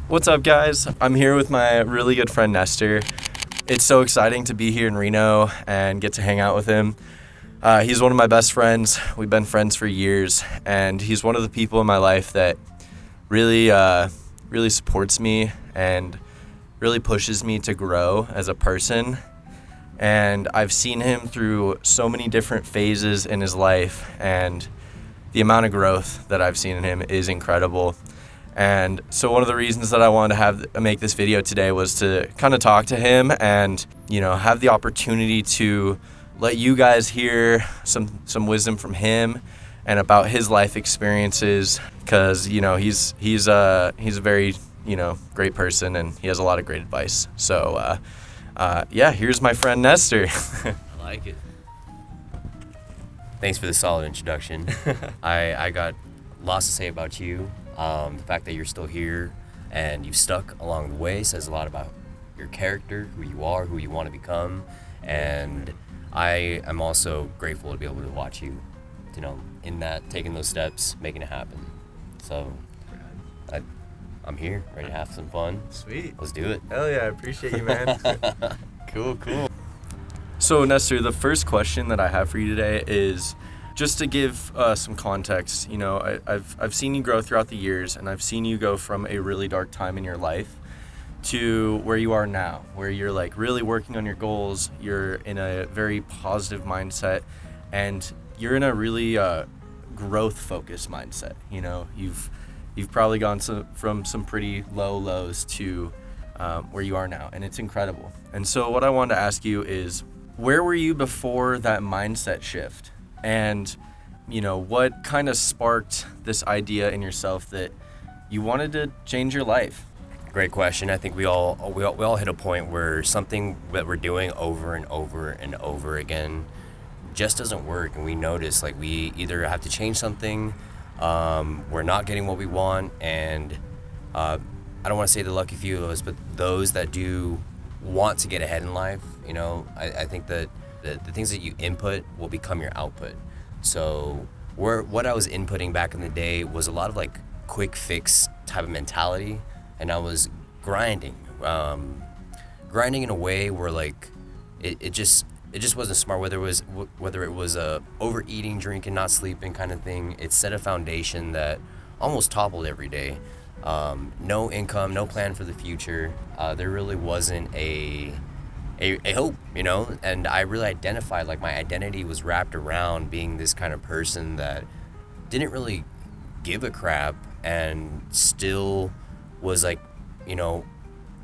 What's up, guys? I'm here with my really good friend Nestor. It's so exciting to be here in Reno and get to hang out with him. He's one of my best friends. We've been friends for years, and he's one of the people in my life that really supports me and really pushes me to grow as a person. And I've seen him through so many different phases in his life, and the amount of growth that I've seen in him is incredible. And so one of the reasons that I wanted to make this video today was to kind of talk to him and, have the opportunity to let you guys hear some wisdom from him and about his life experiences, because, he's a very, great person, and he has a lot of great advice. So, here's my friend Nestor. I like it. Thanks for the solid introduction. I got lots to say about you. The fact that you're still here and you've stuck along the way says a lot about your character, who you are, who you want to become. And I am also grateful to be able to watch you, in that, taking those steps, making it happen. So I'm here, ready to have some fun. Sweet. Let's do it. Hell yeah, I appreciate you, man. Cool. So, Nestor, the first question that I have for you today is just to give some context. I've seen you grow throughout the years, and I've seen you go from a really dark time in your life to where you are now, where you're like really working on your goals. You're in a very positive mindset, and you're in a really growth-focused mindset. You've probably gone from some pretty low lows to where you are now, and it's incredible. And so what I wanted to ask you is, where were you before that mindset shift? And, what kind of sparked this idea in yourself that you wanted to change your life? Great question. I think we all hit a point where something that we're doing over and over and over again just doesn't work, and we notice like we either have to change something, we're not getting what we want, and I don't want to say the lucky few of us, but those that do want to get ahead in life, I think that the things that you input will become your output. So what I was inputting back in the day was a lot of like quick fix type of mentality, and I was grinding in a way where like it just wasn't smart. Whether it was overeating, drinking, not sleeping kind of thing, it set a foundation that almost toppled every day. No income, no plan for the future. There really wasn't a hope, and I really identified, like, my identity was wrapped around being this kind of person that didn't really give a crap and still was like,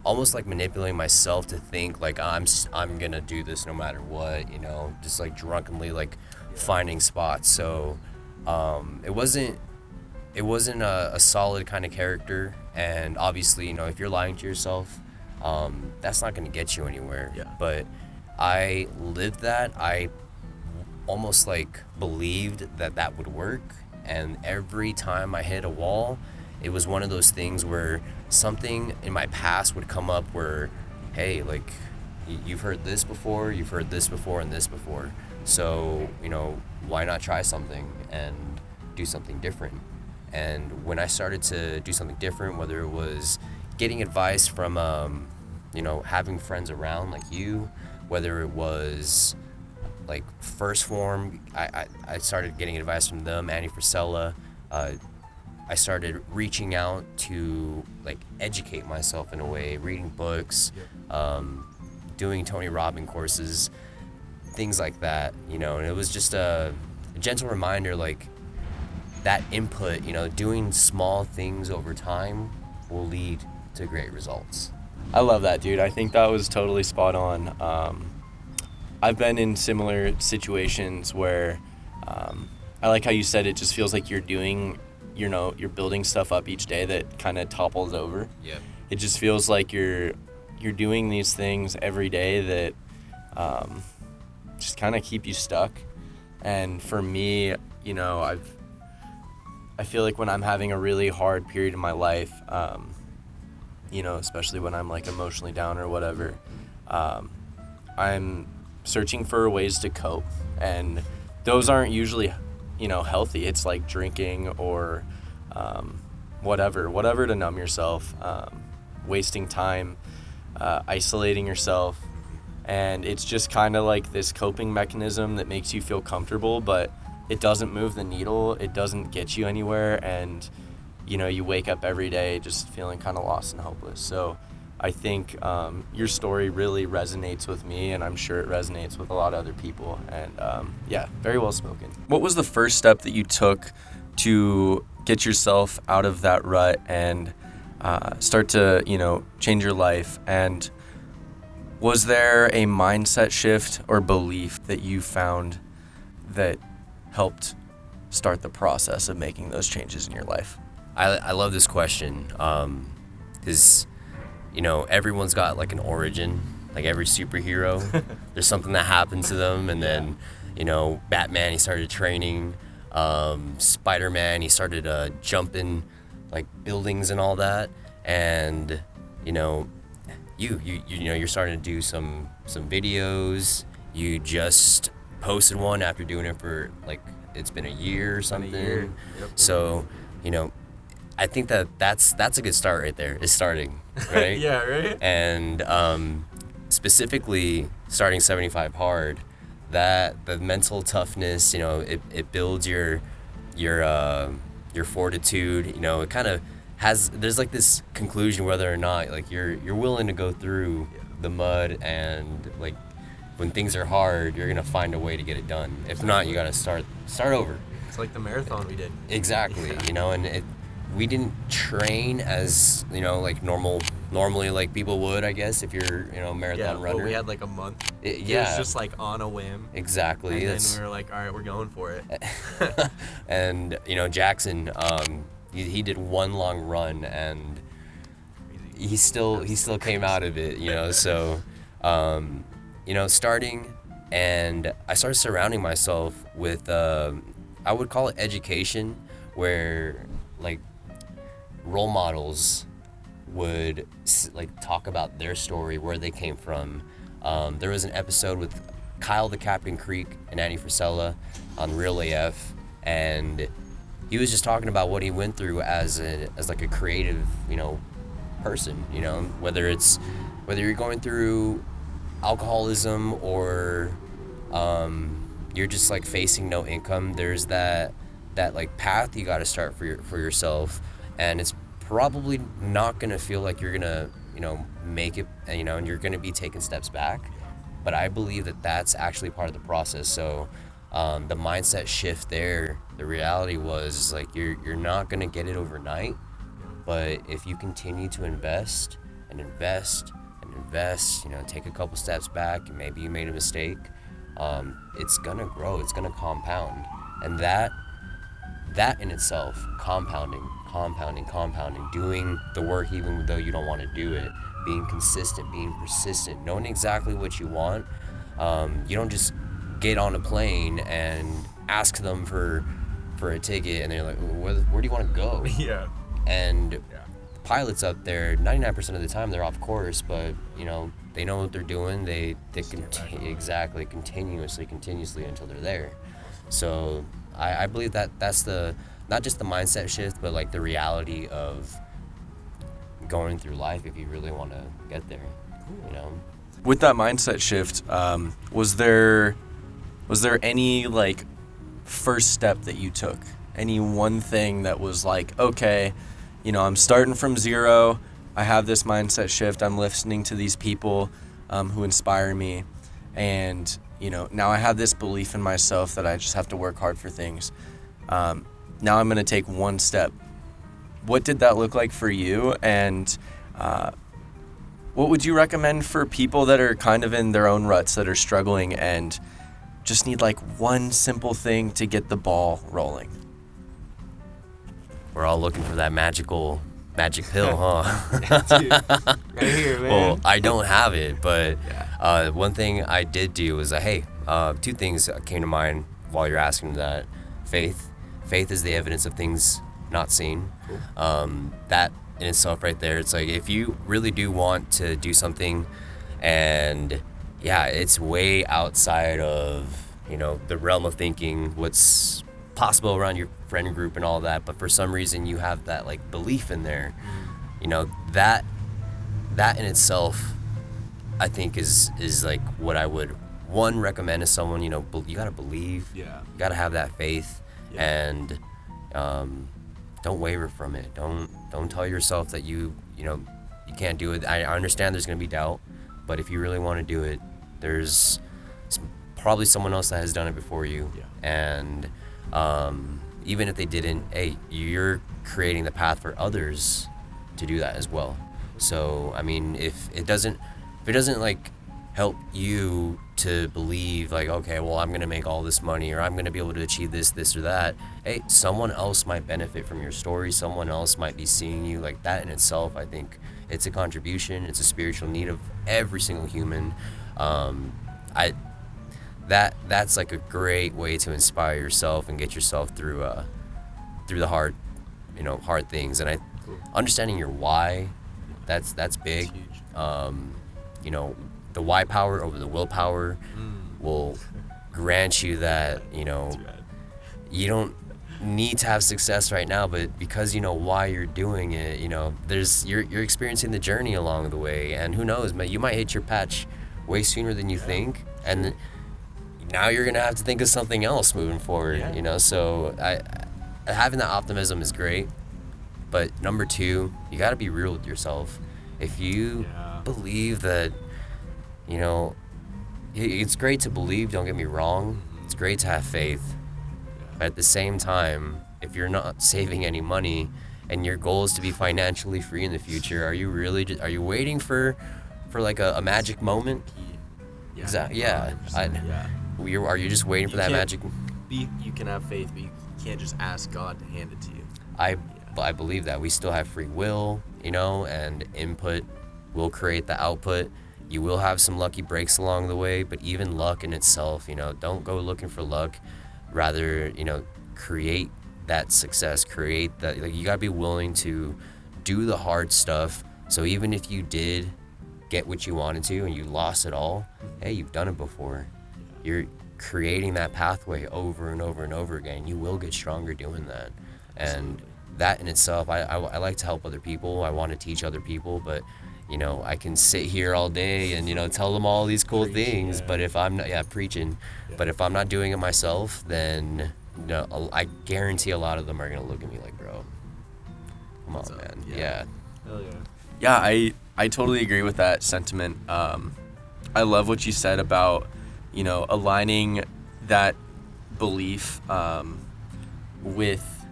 almost like manipulating myself to think like I'm gonna do this no matter what, just like drunkenly like finding spots. So it wasn't a solid kind of character, and obviously, if you're lying to yourself, that's not going to get you anywhere. Yeah. But I lived that. I almost like believed that would work, and every time I hit a wall, it was one of those things where something in my past would come up where, hey, like, you've heard this before, and this before, so why not try something and do something different? And when I started to do something different, whether it was getting advice from, having friends around like you, whether it was like First Form, I started getting advice from them, Annie Frisella. I started reaching out to like educate myself in a way, reading books, doing Tony Robbins courses, things like that, and it was just a gentle reminder, like, that input, doing small things over time will lead to great results. I love that, dude. I think that was totally spot on. I've been in similar situations where I like how you said it just feels like you're doing, you're building stuff up each day that kind of topples over. Yeah. It just feels like you're doing these things every day that just kind of keep you stuck. And for me, I feel like when I'm having a really hard period in my life, especially when I'm like emotionally down or whatever, I'm searching for ways to cope, and those aren't usually, healthy. It's like drinking or whatever to numb yourself. wasting time, isolating yourself. And it's just kind of like this coping mechanism that makes you feel comfortable, but it doesn't move the needle. It doesn't get you anywhere. And, you know, you wake up every day just feeling kind of lost and hopeless. So I think your story really resonates with me, and I'm sure it resonates with a lot of other people. And yeah, very well spoken. What was the first step that you took to get yourself out of that rut and start to, you know, change your life? And was there a mindset shift or belief that you found that helped start the process of making those changes in your life? I love this question because, you know, everyone's got like an origin, like every superhero. There's something that happened to them, and then, you know, Batman, he started training. Spider-Man, he started jumping like buildings and all that. And, you know, you know, you're starting to do some videos. You just posted one after doing it for like, it's been a year or something. Yep. So, you know, I think that's a good start right there. Is starting, right? Yeah, right. And specifically starting 75 hard, that the mental toughness, you know, it builds your fortitude. You know, it kind of there's like this conclusion whether or not like you're willing to go through the mud, and like when things are hard, you're gonna find a way to get it done. If not, you gotta start over. It's like the marathon we did. Exactly. Yeah. You know, and we didn't train as, you know, like normally like people would, I guess, if you're, you know, a marathon runner. Well, we had like a month. Yeah. It was just like on a whim. Exactly. And then we were like, all right, we're going for it. And, you know, Jackson, he did one long run, and he still came out of it, you know. So, you know, starting, and I started surrounding myself with, I would call it education, where like role models would like talk about their story, where they came from. There was an episode with Kyle the Captain Creek and Andy Frisella on Real AF, and he was just talking about what he went through as like a creative, you know, person. You know, whether you're going through alcoholism or you're just like facing no income, there's that like path you got to start for yourself, and it's probably not gonna feel like you're gonna, you know, make it, you know, and you're gonna be taking steps back, but I believe that that's actually part of the process. So the mindset shift there, the reality was like you're not gonna get it overnight, but if you continue to invest and invest and invest, you know, take a couple steps back, and maybe you made a mistake, it's gonna grow, it's gonna compound. And that in itself, compounding, doing the work even though you don't want to do it, being consistent, being persistent, knowing exactly what you want. You don't just get on a plane and ask them for a ticket, and they're like, where do you want to go? Yeah. And pilots up there, 99% of the time they're off course, but, you know, they know what they're doing. They continuously until they're there. So I believe that's the, not just the mindset shift, but like the reality of going through life if you really want to get there. You know, with that mindset shift, was there any like first step that you took? Any one thing that was like, okay, you know, I'm starting from zero, I have this mindset shift, I'm listening to these people who inspire me, and, you know, now I have this belief in myself that I just have to work hard for things. Now I'm going to take one step. What did that look like for you? And what would you recommend for people that are kind of in their own ruts, that are struggling and just need like one simple thing to get the ball rolling? We're all looking for that magic pill, huh? Dude, right here, man. Well, I don't have it, but one thing I did do was, two things came to mind while you're asking that. Faith is the evidence of things not seen. Cool. That in itself right there, it's like if you really do want to do something, and it's way outside of, you know, the realm of thinking what's possible around your friend group and all that, but for some reason you have that like belief in there, you know, that that in itself, I think is like what I would recommend to someone. You know, you gotta believe. Yeah. You gotta have that faith, Yeah. and don't waver from it. Don't tell yourself that you can't do it. I understand there's gonna be doubt, but if you really want to do it, there's probably someone else that has done it before you. Yeah. And even if they didn't, hey, you're creating the path for others to do that as well. So I mean, if it doesn't like help you to believe like, okay, well, I'm gonna make all this money, or I'm gonna be able to achieve this or that, hey, someone else might benefit from your story. Someone else might be seeing you. Like, that in itself, I think it's a contribution. It's a spiritual need of every single human. That's like a great way to inspire yourself and get yourself through the hard things. And Cool. understanding your why, that's big. That's huge. The why power over the willpower will grant you that, That's rad. you don't need to have success right now, but because you know why you're doing it, you're experiencing the journey along the way, and who knows, man, you might hit your patch way sooner than you think, and now you're gonna have to think of something else moving forward. Yeah. So having that optimism is great, but number two, you got to be real with yourself. If you Yeah. believe that, it's great to believe, don't get me wrong, it's great to have faith. But at the same time, if you're not saving any money and your goal is to be financially free in the future, are you waiting for like a magic moment? Yeah. Exactly. Yeah. 100%. Yeah. Are you just waiting for that can't magic? You can have faith, but you can't just ask God to hand it to you. I believe that we still have free will, and input will create the output. You will have some lucky breaks along the way, but even luck in itself, don't go looking for luck. Rather, create that success, create that. Like, you gotta be willing to do the hard stuff. So even if you did get what you wanted to and you lost it all, hey, you've done it before. You're creating that pathway over and over and over again. You will get stronger doing that. And that in itself, I like to help other people. I want to teach other people, but I can sit here all day and tell them all these cool Preach, things, yeah. but if I'm not preaching, Yeah. but if I'm not doing it myself, then I guarantee a lot of them are gonna look at me like, bro, come What's on, up? man. Yeah. Yeah. Hell yeah. Yeah, I totally agree with that sentiment. I love what you said about, aligning that belief with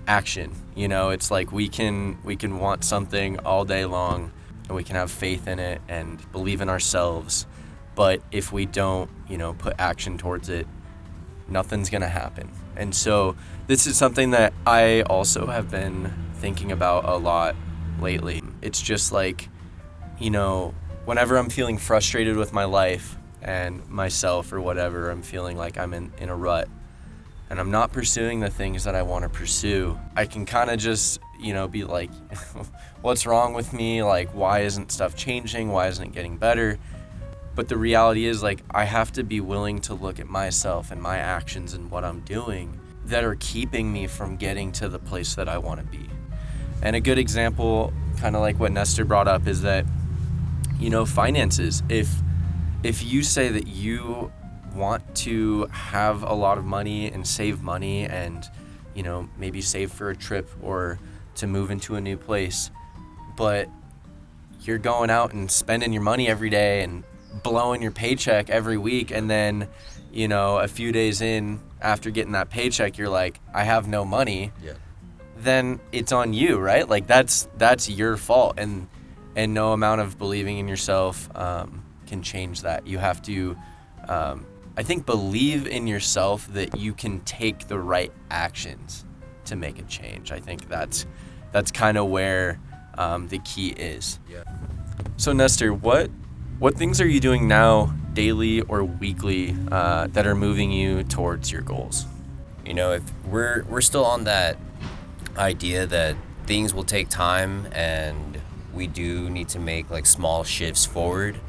action. It's like we can want something all day long, and we can have faith in it and believe in ourselves, but if we don't, put action towards it, nothing's gonna happen. And so this is something that I also have been thinking about a lot lately. It's just like, whenever I'm feeling frustrated with my life and myself or whatever, I'm feeling like I'm in a rut and I'm not pursuing the things that I want to pursue, I can kind of just, be like, what's wrong with me? Like, why isn't stuff changing? Why isn't it getting better? But the reality is, like, I have to be willing to look at myself and my actions and what I'm doing that are keeping me from getting to the place that I want to be. And a good example, kind of like what Nestor brought up, is that, finances. If you say that you want to have a lot of money and save money and, maybe save for a trip or to move into a new place, but you're going out and spending your money every day and blowing your paycheck every week, and then, a few days in after getting that paycheck, you're like, I have no money. Yeah. Then it's on you, right? Like, that's your fault, and no amount of believing in yourself can change that. You have to, I think, believe in yourself that you can take the right actions to make a change. I think that's kind of where the key is. Yeah. So Nestor, what things are you doing now, daily or weekly, that are moving you towards your goals? If we're still on that idea that things will take time and we do need to make like small shifts forward,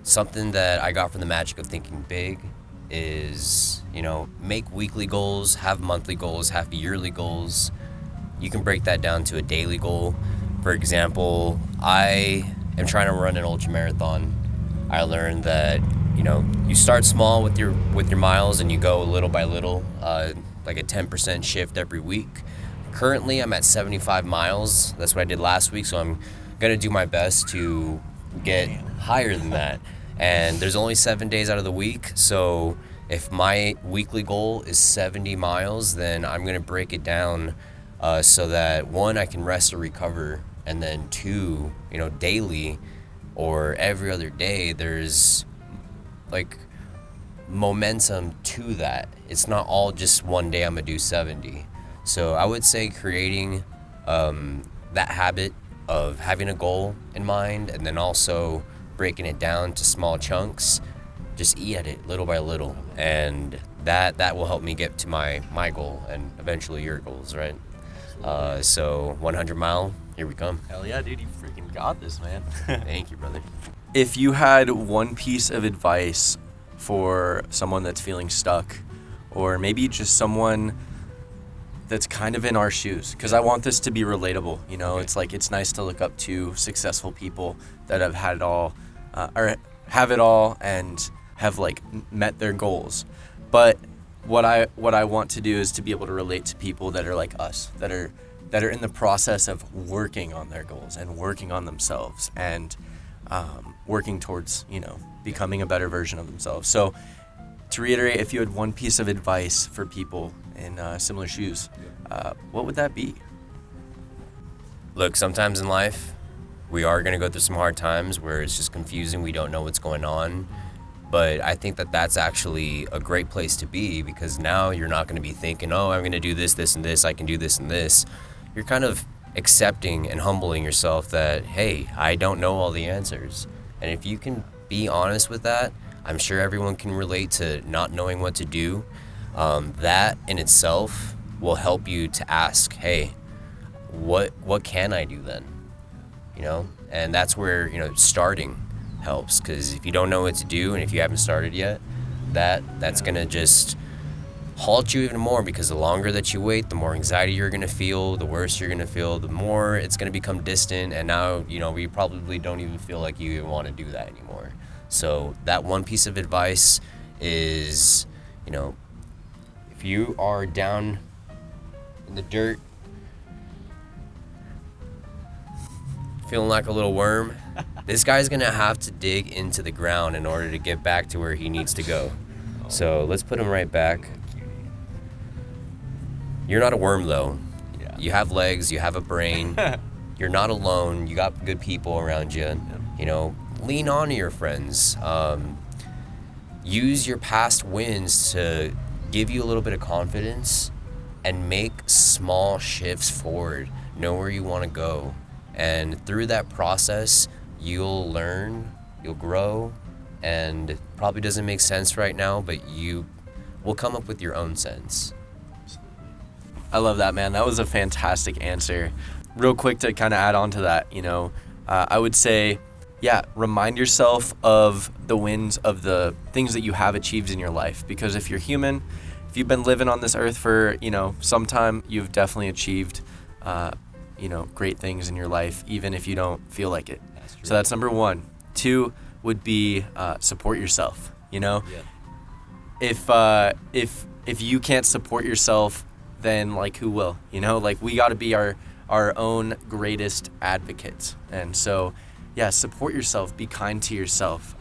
something that I got from the magic of thinking big is, make weekly goals, have monthly goals, have yearly goals. You can break that down to a daily goal. For example, I am trying to run an ultra marathon. I learned that you start small with your miles and you go little by little, like a 10% shift every week. Currently, I'm at 75 miles. That's what I did last week, so I'm gonna do my best to get higher than that. And there's only 7 days out of the week, so if my weekly goal is 70 miles, then I'm gonna break it down so that one, I can rest or recover, and then two, daily or every other day, there's like momentum to that. It's not all just one day I'm gonna do 70. So I would say creating that habit of having a goal in mind and then also breaking it down to small chunks, just eat at it little by little, and that will help me get to my goal and eventually your goals, right? So 100 mile, here we come. Hell yeah, dude, you freaking got this, man. Thank you, brother. If you had one piece of advice for someone that's feeling stuck, or maybe just someone that's kind of in our shoes, because I want this to be relatable, Okay. It's like, it's nice to look up to successful people that have had it all, or have it all and have like met their goals. But what I want to do is to be able to relate to people that are like us, that are in the process of working on their goals and working on themselves and working towards, becoming a better version of themselves. So to reiterate, if you had one piece of advice for people in similar shoes, what would that be? Look, sometimes in life, we are going to go through some hard times where it's just confusing. We don't know what's going on. But I think that that's actually a great place to be, because now you're not going to be thinking, oh, I'm going to do this, this, and this. I can do this and this. You're kind of accepting and humbling yourself that, hey, I don't know all the answers. And if you can be honest with that, I'm sure everyone can relate to not knowing what to do. That in itself will help you to ask, hey, what can I do then? And that's where, starting helps, because if you don't know what to do and if you haven't started yet, that's going to just halt you even more, because the longer that you wait, the more anxiety you're going to feel, the worse you're going to feel, the more it's going to become distant, and now, we probably don't even feel like you even want to do that anymore. So that one piece of advice is, if you are down in the dirt, feeling like a little worm, this guy's gonna have to dig into the ground in order to get back to where he needs to go. So let's put him right back. You're not a worm though. Yeah. You have legs, you have a brain. You're not alone. You got good people around you. Lean on to your friends. Use your past wins to give you a little bit of confidence and make small shifts forward. Know where you want to go. And through that process, you'll learn, you'll grow, and it probably doesn't make sense right now, but you will come up with your own sense. I love that, man. That was a fantastic answer. Real quick to kind of add on to that, I would say, remind yourself of the wins of the things that you have achieved in your life. Because if you're human, if you've been living on this earth for, some time, you've definitely achieved, great things in your life, even if you don't feel like it. So that's number one. Two would be support yourself. If you can't support yourself, then who will? We got to be our own greatest advocates. And so, support yourself. Be kind to yourself.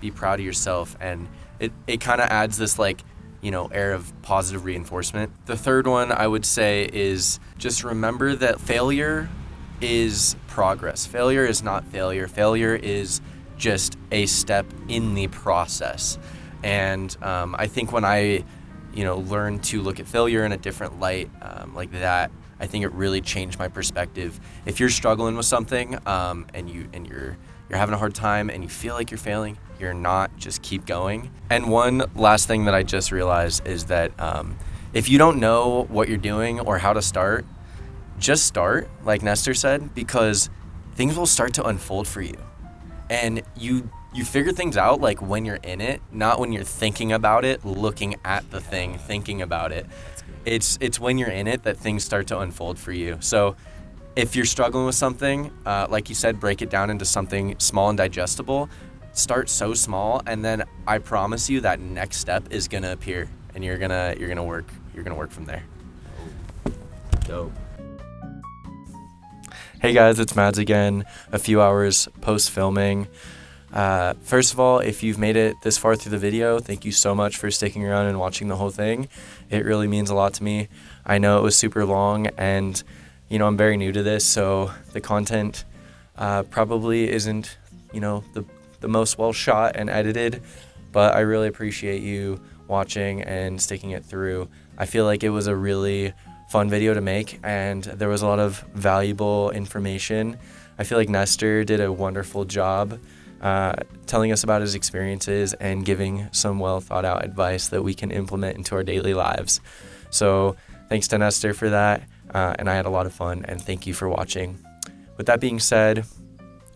Be proud of yourself, and it kind of adds this air of positive reinforcement. The third one I would say is just remember that failure is progress. Failure is not failure. Failure is just a step in the process. And I think when I, learned to look at failure in a different light like that, I think it really changed my perspective. If you're struggling with something and you're having a hard time and you feel like you're failing, you're not, just keep going. And one last thing that I just realized is that if you don't know what you're doing or how to start, just start, like Nestor said, because things will start to unfold for you. And you figure things out when you're in it, not when you're thinking about it, looking at the thing, thinking about it. It's when you're in it that things start to unfold for you. So if you're struggling with something, like you said, break it down into something small and digestible. Start so small, and then I promise you that next step is gonna appear, and you're gonna work from there. Dope. Hey guys, it's Mads again. A few hours post filming. First of all, if you've made it this far through the video, thank you so much for sticking around and watching the whole thing. It really means a lot to me. I know it was super long, and I'm very new to this, so the content probably isn't the most well shot and edited, but I really appreciate you watching and sticking it through. I feel like it was a really fun video to make, and there was a lot of valuable information. I feel like Nestor did a wonderful job telling us about his experiences and giving some well thought out advice that we can implement into our daily lives. So thanks to Nestor for that, and I had a lot of fun, and thank you for watching. With that being said,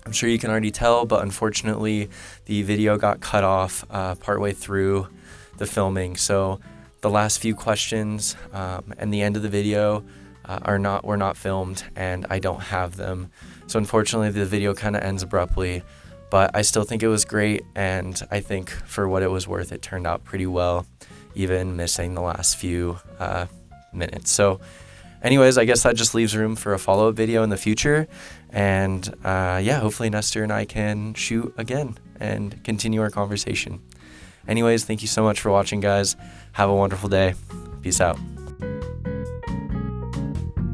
I'm sure you can already tell, but unfortunately the video got cut off partway through the filming. So the last few questions and the end of the video were not filmed, and I don't have them. So unfortunately the video kind of ends abruptly, but I still think it was great, and I think for what it was worth, it turned out pretty well, even missing the last few minutes. So anyways, I guess that just leaves room for a follow-up video in the future, and hopefully Nestor and I can shoot again and continue our conversation. Anyways, thank you so much for watching, guys. Have a wonderful day. Peace out.